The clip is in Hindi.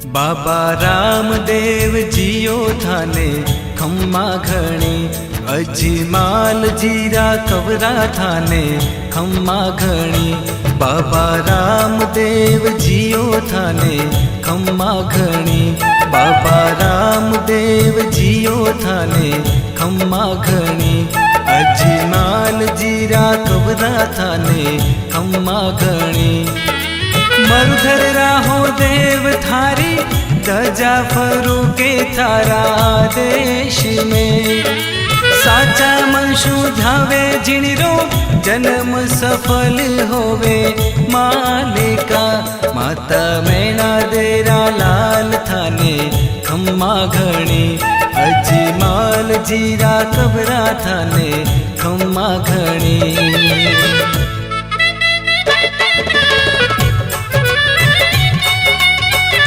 बाबा रामदेव जियो थाने खम्मा घणी, अजमाल जीरा कवरा थाने खम्मा घणी। बाबा रामदेव जियो थाने खम्मा घणी, बाबा रामदेव जियो थाने खम्मा घणी। अजमाल जीरा कवरा थाने खम्मा घणी। मरुधर राहो देव थारी, दजा फरू के थारा देश में। साचा मनशु धावे जिणरो, जन्म सफल होवे मालिका। माता मैना देरा लाल थाने खम्मा घणी, अजमाल जीरा कबरा थाने खम्मा घणी।